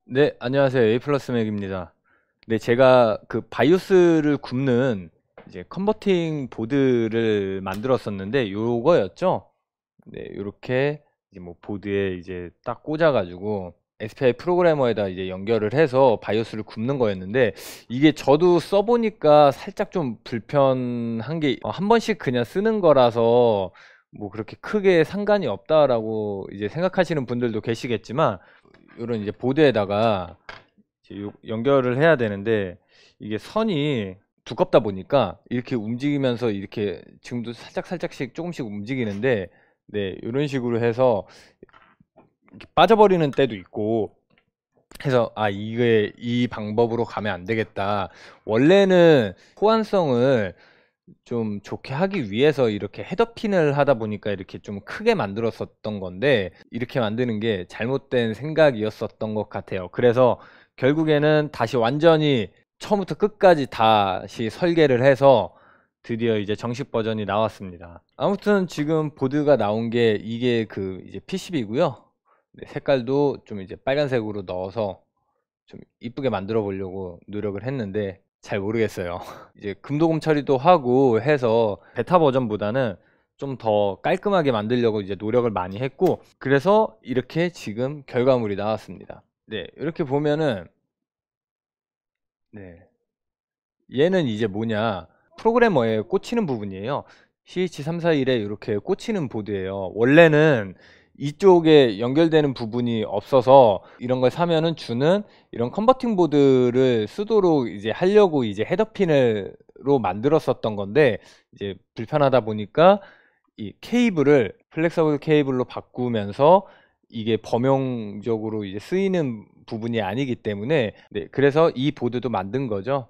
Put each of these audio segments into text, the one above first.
네, 안녕하세요. 에이플러스 맥입니다. 네, 제가 그 바이오스를 굽는 이제 컨버팅 보드를 만들었었는데 요거였죠. 네, 요렇게 이제 뭐 보드에 이제 딱 꽂아가지고 SPI 프로그래머에다 이제 연결을 해서 바이오스를 굽는 거였는데 이게 저도 써보니까 살짝 좀 불편한 게 한 번씩 그냥 쓰는 거라서 뭐 그렇게 크게 상관이 없다라고 이제 생각하시는 분들도 계시겠지만 요런 이제 보드에다가 이제 연결을 해야 되는데 이게 선이 두껍다 보니까 이렇게 움직이면서 이렇게 지금도 살짝 살짝씩 조금씩 움직이는데 네, 이런 식으로 해서 이렇게 빠져버리는 때도 있고 해서 아 이게 이 방법으로 가면 안 되겠다. 원래는 호환성을 좀 좋게 하기 위해서 이렇게 헤더핀을 하다 보니까 이렇게 좀 크게 만들었었던 건데 이렇게 만드는 게 잘못된 생각이었었던 것 같아요. 그래서 결국에는 다시 완전히 처음부터 끝까지 다시 설계를 해서 드디어 이제 정식 버전이 나왔습니다. 아무튼 지금 보드가 나온 게 이게 그 이제 PCB고요. 색깔도 좀 이제 빨간색으로 넣어서 좀 이쁘게 만들어 보려고 노력을 했는데 잘 모르겠어요. 이제 금도금 처리도 하고 해서 베타 버전보다는 좀 더 깔끔하게 만들려고 이제 노력을 많이 했고 그래서 이렇게 지금 결과물이 나왔습니다. 네, 이렇게 보면은 네, 얘는 이제 뭐냐 프로그래머에 꽂히는 부분이에요. CH341에 이렇게 꽂히는 보드예요. 원래는 이쪽에 연결되는 부분이 없어서 이런 걸 사면은 주는 이런 컨버팅 보드를 쓰도록 이제 하려고 이제 헤더핀으로 만들었었던 건데 이제 불편하다 보니까 이 케이블을 플렉서블 케이블로 바꾸면서 이게 범용적으로 이제 쓰이는 부분이 아니기 때문에 네, 그래서 이 보드도 만든 거죠.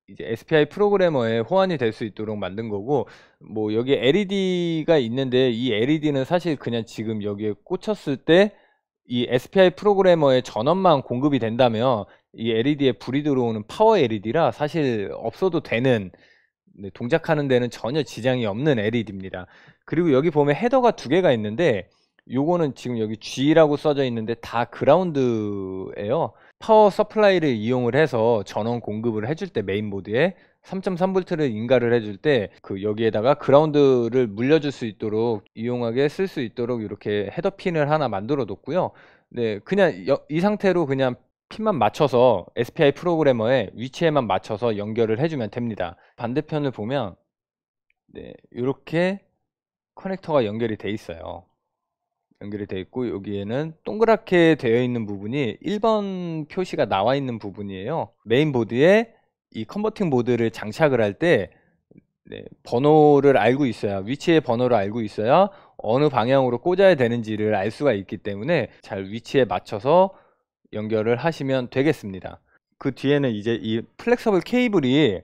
이제 SPI 프로그래머에 호환이 될 수 있도록 만든 거고 뭐 여기 LED가 있는데 이 LED는 사실 그냥 지금 여기에 꽂혔을 때 이 SPI 프로그래머의 전원만 공급이 된다면 이 LED에 불이 들어오는 파워 LED라 사실 없어도 되는 네, 동작하는 데는 전혀 지장이 없는 LED입니다. 그리고 여기 보면 헤더가 두 개가 있는데 요거는 지금 여기 G라고 써져 있는데 다 그라운드예요. 파워 서플라이를 이용을 해서 전원 공급을 해줄 때 메인보드에 3.3V를 인가를 해줄 때 그 여기에다가 그라운드를 물려줄 수 있도록 이용하게 쓸 수 있도록 이렇게 헤더핀을 하나 만들어 뒀고요. 네, 그냥 이 상태로 그냥 핀만 맞춰서 SPI 프로그래머의 위치에만 맞춰서 연결을 해주면 됩니다. 반대편을 보면 네, 이렇게 커넥터가 연결이 돼 있어요. 연결이 돼 있고 여기에는 동그랗게 되어 있는 부분이 1번 표시가 나와 있는 부분이에요. 메인보드에 이 컨버팅 보드를 장착을 할 때 네, 번호를 알고 있어야 위치의 번호를 알고 있어야 어느 방향으로 꽂아야 되는지를 알 수가 있기 때문에 잘 위치에 맞춰서 연결을 하시면 되겠습니다. 그 뒤에는 이제 이 플렉서블 케이블이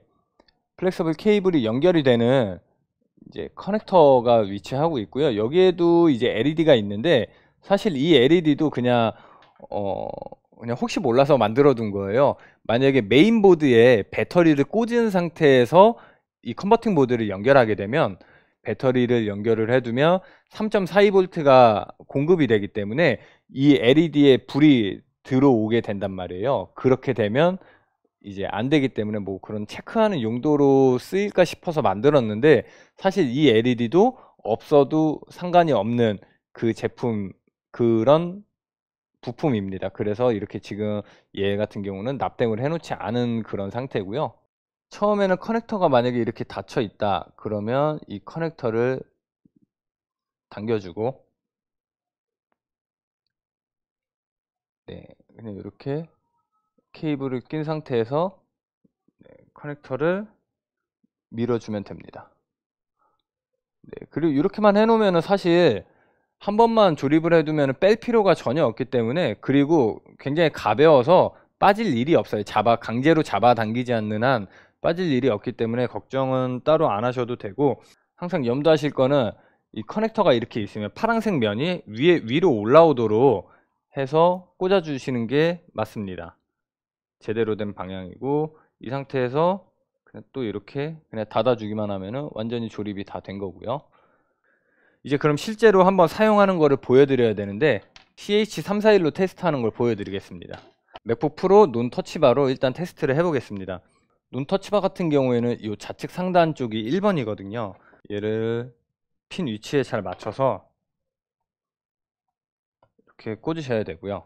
연결이 되는 이제 커넥터가 위치하고 있고요. 여기에도 이제 LED가 있는데 사실 이 LED도 그냥 어 그냥 혹시 몰라서 만들어 둔 거예요. 만약에 메인보드에 배터리를 꽂은 상태에서 이 컨버팅 보드를 연결하게 되면 배터리를 연결을 해두면 3.42V가 공급이 되기 때문에 이 LED에 불이 들어오게 된단 말이에요. 그렇게 되면 이제 안 되기 때문에 뭐 그런 체크하는 용도로 쓰일까 싶어서 만들었는데 사실 이 LED도 없어도 상관이 없는 그 제품 그런 부품입니다. 그래서 이렇게 지금 얘 같은 경우는 납땜을 해놓지 않은 그런 상태고요. 처음에는 커넥터가 만약에 이렇게 닫혀 있다 그러면 이 커넥터를 당겨주고 네, 그냥 이렇게 케이블을 낀 상태에서 커넥터를 밀어주면 됩니다. 네, 그리고 이렇게만 해놓으면 사실 한 번만 조립을 해두면 뺄 필요가 전혀 없기 때문에 그리고 굉장히 가벼워서 빠질 일이 없어요. 강제로 잡아당기지 않는 한 빠질 일이 없기 때문에 걱정은 따로 안 하셔도 되고 항상 염두하실 거는 이 커넥터가 이렇게 있으면 파란색 면이 위로 올라오도록 해서 꽂아 주시는 게 맞습니다. 제대로 된 방향이고 이 상태에서 그냥 또 이렇게 그냥 닫아주기만 하면은 완전히 조립이 다 된 거고요. 이제 그럼 실제로 한번 사용하는 거를 보여드려야 되는데 CH341로 테스트하는 걸 보여드리겠습니다. 맥북 프로 논 터치바로 일단 테스트를 해보겠습니다. 논 터치바 같은 경우에는 이 좌측 상단 쪽이 1번이거든요. 얘를 핀 위치에 잘 맞춰서 이렇게 꽂으셔야 되고요.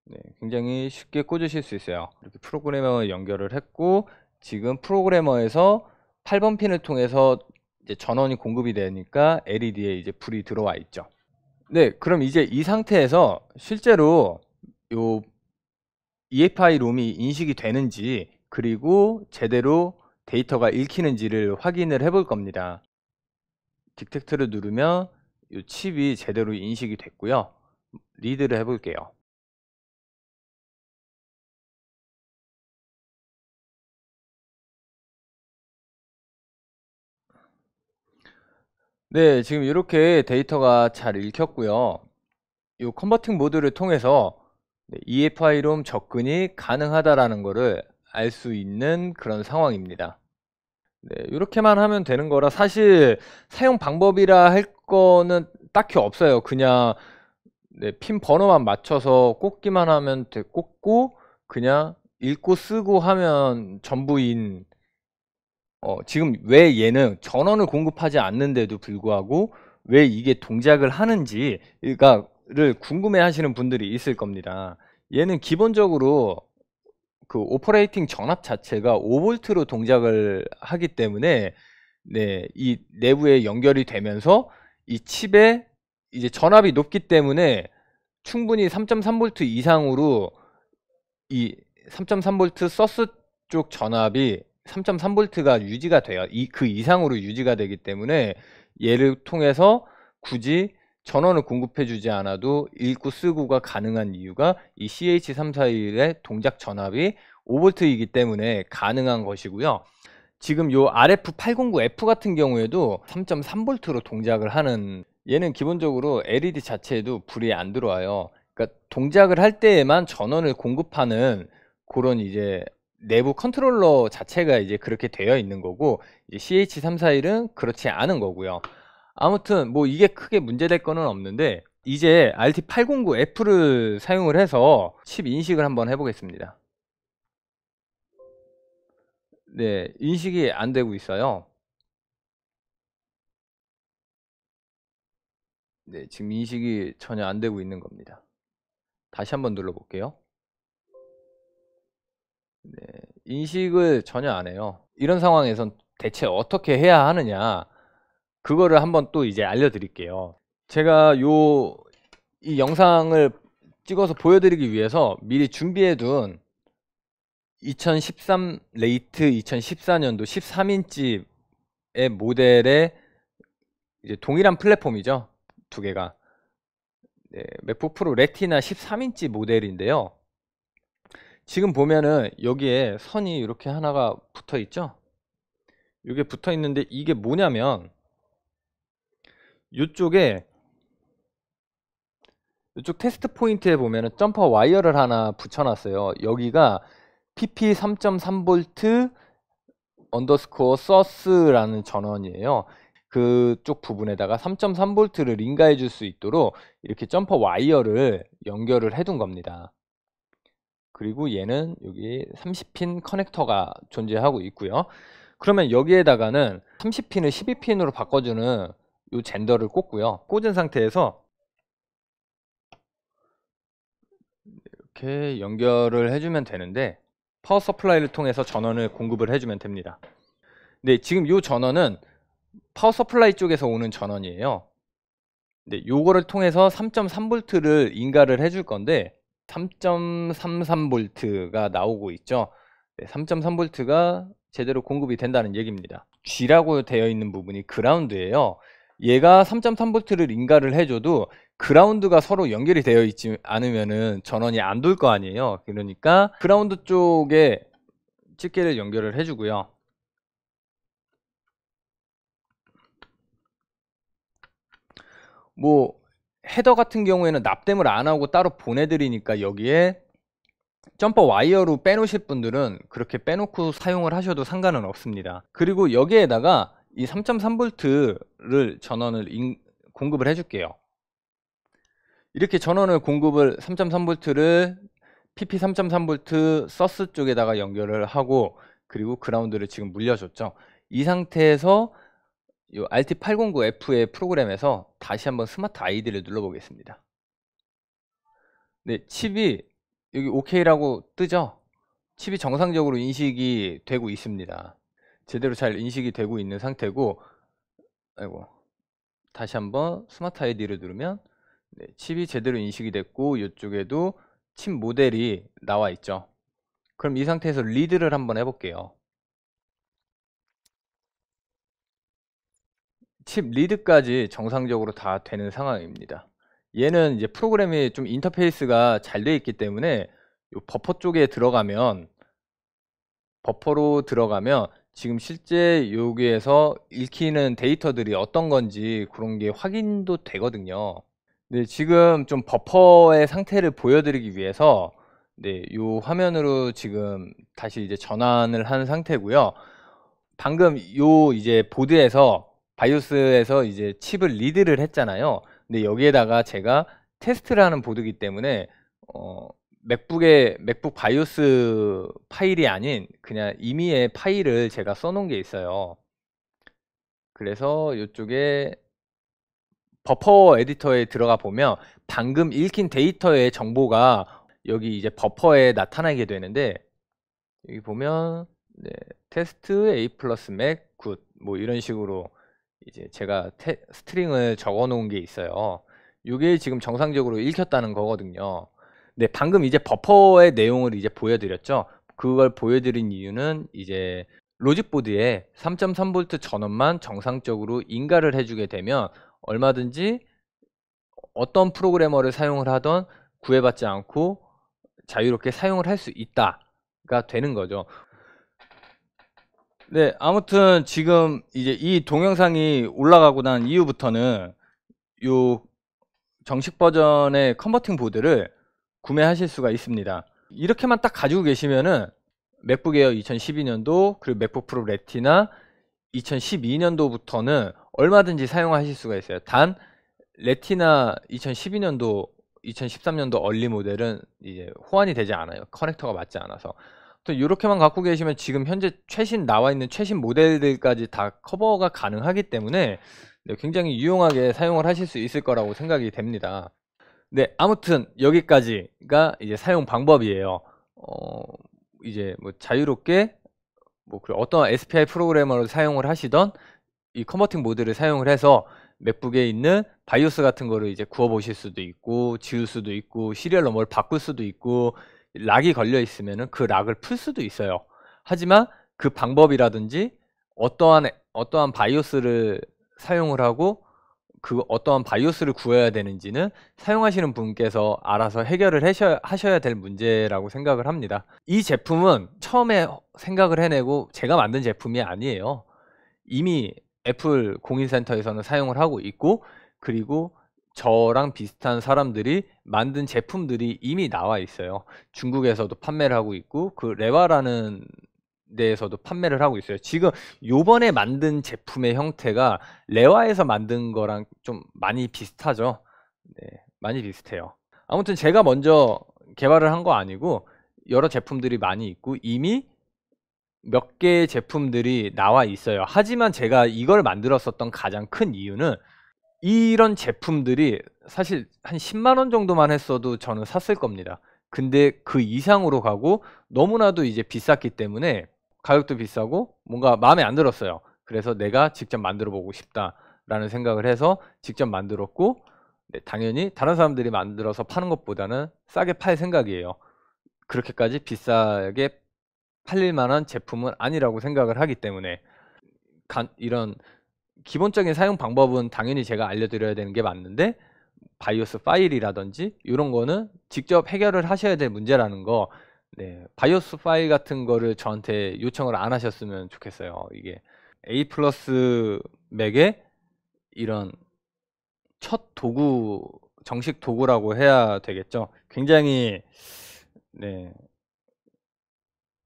네, 굉장히 쉽게 꽂으실 수 있어요. 이렇게 프로그래머 연결을 했고, 지금 프로그래머에서 8번 핀을 통해서 이제 전원이 공급이 되니까 LED에 이제 불이 들어와 있죠. 네, 그럼 이제 이 상태에서 실제로 요 EFI 롬이 인식이 되는지, 그리고 제대로 데이터가 읽히는지를 확인을 해볼 겁니다. 디텍트를 누르면 이 칩이 제대로 인식이 됐고요. 리드를 해볼게요. 네, 지금 이렇게 데이터가 잘 읽혔고요. 이 컨버팅 모드를 통해서 EFI 롬 접근이 가능하다라는 것을 알 수 있는 그런 상황입니다. 네, 이렇게만 하면 되는 거라 사실 사용 방법이라 할 거는 딱히 없어요. 그냥 네, 핀 번호만 맞춰서 꽂기만 하면 꽂고 그냥 읽고 쓰고 하면 전부인. 지금 왜 얘는 전원을 공급하지 않는데도 불구하고 왜 이게 동작을 하는지를 궁금해 하시는 분들이 있을 겁니다. 얘는 기본적으로 그 오퍼레이팅 전압 자체가 5V로 동작을 하기 때문에 네, 이 내부에 연결이 되면서 이 칩에 이제 전압이 높기 때문에 충분히 3.3V 이상으로 이 3.3V 소스 쪽 전압이 3.3V가 유지가 돼요. 그 이상으로 유지가 되기 때문에 얘를 통해서 굳이 전원을 공급해 주지 않아도 읽고 쓰고가 가능한 이유가 이 CH341의 동작 전압이 5V이기 때문에 가능한 것이고요. 지금 요 RF809F 같은 경우에도 3.3V로 동작을 하는, 얘는 기본적으로 LED 자체에도 불이 안 들어와요. 그러니까 동작을 할 때에만 전원을 공급하는 그런 이제 내부 컨트롤러 자체가 이제 그렇게 되어 있는 거고, CH341은 그렇지 않은 거고요. 아무튼 뭐 이게 크게 문제될 거는 없는데, 이제 RT809F를 사용을 해서 칩 인식을 한번 해보겠습니다. 네, 인식이 안 되고 있어요. 네, 지금 인식이 전혀 안 되고 있는 겁니다. 다시 한번 눌러볼게요. 네, 인식을 전혀 안 해요. 이런 상황에선 대체 어떻게 해야 하느냐, 그거를 한번 또 이제 알려드릴게요. 제가 이 영상을 찍어서 보여드리기 위해서 미리 준비해둔 2013 레이트 2014년도 13인치의 모델의 이제 동일한 플랫폼이죠. 두 개가. 네, 맥북 프로 레티나 13인치 모델인데요. 지금 보면은 여기에 선이 이렇게 하나가 붙어 있죠. 이게 붙어 있는데 이게 뭐냐면 이쪽에 이쪽 테스트 포인트에 보면은 점퍼 와이어를 하나 붙여놨어요. 여기가 PP 3.3V 언더스코어 source라는 전원이에요. 그쪽 부분에다가 3.3V를 인가해 줄 수 있도록 이렇게 점퍼 와이어를 연결을 해 둔 겁니다. 그리고 얘는 여기 30핀 커넥터가 존재하고 있고요. 그러면 여기에다가는 30핀을 12핀으로 바꿔주는 이 젠더를 꽂고요. 꽂은 상태에서 이렇게 연결을 해주면 되는데, 파워 서플라이를 통해서 전원을 공급을 해주면 됩니다. 네, 지금 이 전원은 파워 서플라이 쪽에서 오는 전원이에요. 네, 요거를 통해서 3.3V를 인가를 해줄 건데 3.33V가 나오고 있죠. 네, 3.3V가 제대로 공급이 된다는 얘기입니다. G라고 되어 있는 부분이 그라운드예요. 얘가 3.3V를 인가를 해줘도 그라운드가 서로 연결이 되어 있지 않으면은 전원이 안 돌 거 아니에요. 그러니까 그라운드 쪽에 집게를 연결을 해주고요. 뭐 헤더 같은 경우에는 납땜을 안 하고 따로 보내드리니까 여기에 점퍼 와이어로 빼놓으실 분들은 그렇게 빼놓고 사용을 하셔도 상관은 없습니다. 그리고 여기에다가 이 3.3V를 전원을 공급을 해줄게요. 이렇게 전원을 공급을 3.3V를 PP 3.3V 서스 쪽에다가 연결을 하고, 그리고 그라운드를 지금 물려줬죠. 이 상태에서 요 RT809F의 프로그램에서 다시 한번 스마트 아이디를 눌러보겠습니다. 네, 칩이 여기 OK라고 뜨죠? 칩이 정상적으로 인식이 되고 있습니다. 제대로 잘 인식이 되고 있는 상태고, 아이고, 다시 한번 스마트 아이디를 누르면 네, 칩이 제대로 인식이 됐고, 이쪽에도 칩 모델이 나와 있죠. 그럼 이 상태에서 리드를 한번 해볼게요. 칩 리드까지 정상적으로 다 되는 상황입니다. 얘는 이제 프로그램이 좀 인터페이스가 잘 되어 있기 때문에 요 버퍼 쪽에 들어가면, 버퍼로 들어가면 지금 실제 여기에서 읽히는 데이터들이 어떤 건지 그런 게 확인도 되거든요. 네, 지금 좀 버퍼의 상태를 보여드리기 위해서 네, 요 화면으로 지금 다시 이제 전환을 한 상태고요. 방금 요 이제 보드에서 바이오스에서 이제 칩을 리드를 했잖아요. 근데 여기에다가 제가 테스트를 하는 보드이기 때문에 맥북 바이오스 파일이 아닌 그냥 임의의 파일을 제가 써놓은 게 있어요. 그래서 이쪽에 버퍼 에디터에 들어가 보면 방금 읽힌 데이터의 정보가 여기 이제 버퍼에 나타나게 되는데, 여기 보면 네, 테스트 A 플러스 맥 굿 뭐 이런 식으로 이제 제가 스트링을 적어 놓은 게 있어요. 이게 지금 정상적으로 읽혔다는 거거든요. 네, 방금 이제 버퍼의 내용을 이제 보여드렸죠. 그걸 보여드린 이유는 이제 로직보드에 3.3V 전원만 정상적으로 인가를 해주게 되면 얼마든지 어떤 프로그래머를 사용을 하던 구애받지 않고 자유롭게 사용을 할 수 있다가 되는 거죠. 네, 아무튼 지금 이제 이 동영상이 올라가고 난 이후부터는 요 정식 버전의 컨버팅 보드를 구매하실 수가 있습니다. 이렇게만 딱 가지고 계시면은 맥북 에어 2012년도 그리고 맥북 프로 레티나 2012년도부터는 얼마든지 사용하실 수가 있어요. 단 레티나 2012년도 2013년도 얼리 모델은 이제 호환이 되지 않아요. 커넥터가 맞지 않아서. 또 이렇게만 갖고 계시면 지금 현재 최신 나와 있는 최신 모델들까지 다 커버가 가능하기 때문에 네, 굉장히 유용하게 사용을 하실 수 있을 거라고 생각이 됩니다. 네, 아무튼 여기까지가 이제 사용 방법이에요. 어, 이제 뭐 자유롭게 뭐 어떤 SPI 프로그래머를 사용을 하시던 이 컨버팅 모드를 사용을 해서 맥북에 있는 바이오스 같은 거를 이제 구워 보실 수도 있고 지울 수도 있고 시리얼 넘버를 바꿀 수도 있고 락이 걸려 있으면은 그 락을 풀 수도 있어요. 하지만 그 방법이라든지 어떠한 바이오스를 사용을 하고 그 어떠한 바이오스를 구해야 되는지는 사용하시는 분께서 알아서 해결을 하셔야 될 문제라고 생각을 합니다. 이 제품은 처음에 생각을 해내고 제가 만든 제품이 아니에요. 이미 애플 공인센터에서는 사용을 하고 있고, 그리고 저랑 비슷한 사람들이 만든 제품들이 이미 나와 있어요. 중국에서도 판매를 하고 있고 그 레와라는 데에서도 판매를 하고 있어요. 지금 요번에 만든 제품의 형태가 레와에서 만든 거랑 좀 많이 비슷하죠. 네, 많이 비슷해요. 아무튼 제가 먼저 개발을 한 거 아니고 여러 제품들이 많이 있고 이미 몇 개의 제품들이 나와 있어요. 하지만 제가 이걸 만들었었던 가장 큰 이유는 이런 제품들이 사실 한 10만 원 정도만 했어도 저는 샀을 겁니다. 근데 그 이상으로 가고 너무나도 이제 비쌌기 때문에 가격도 비싸고 뭔가 마음에 안 들었어요. 그래서 내가 직접 만들어 보고 싶다라는 생각을 해서 직접 만들었고, 네, 당연히 다른 사람들이 만들어서 파는 것보다는 싸게 팔 생각이에요. 그렇게까지 비싸게 팔릴 만한 제품은 아니라고 생각을 하기 때문에 이런 기본적인 사용 방법은 당연히 제가 알려드려야 되는 게 맞는데 바이오스 파일이라든지 이런 거는 직접 해결을 하셔야 될 문제라는 거. 네, 바이오스 파일 같은 거를 저한테 요청을 안 하셨으면 좋겠어요. 이게 A 플러스 맥의 이런 첫 도구, 정식 도구라고 해야 되겠죠. 굉장히 네,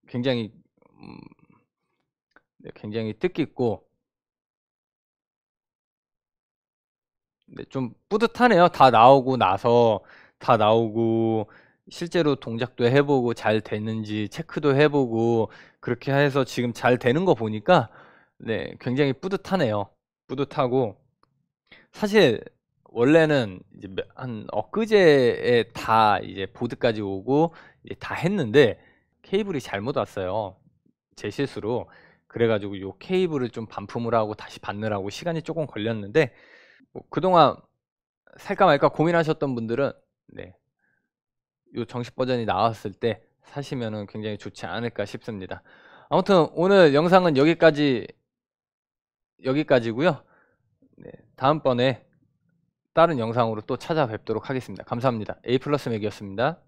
굉장히 음, 네, 굉장히 뜻깊고 네, 좀 뿌듯하네요. 다 나오고 나서 다 나오고 실제로 동작도 해보고 잘 되는지 체크도 해보고 그렇게 해서 지금 잘 되는 거 보니까 네, 굉장히 뿌듯하네요. 뿌듯하고 사실 원래는 이제 한 엊그제에 다 이제 보드까지 오고 이제 다 했는데 케이블이 잘못 왔어요. 제 실수로. 그래가지고 요 케이블을 좀 반품을 하고 다시 받느라고 시간이 조금 걸렸는데 뭐 그동안 살까 말까 고민하셨던 분들은 네, 요 정식 버전이 나왔을 때 사시면은 굉장히 좋지 않을까 싶습니다. 아무튼 오늘 영상은 여기까지고요. 네, 다음번에 다른 영상으로 또 찾아뵙도록 하겠습니다. 감사합니다. A 플러스 맥이었습니다.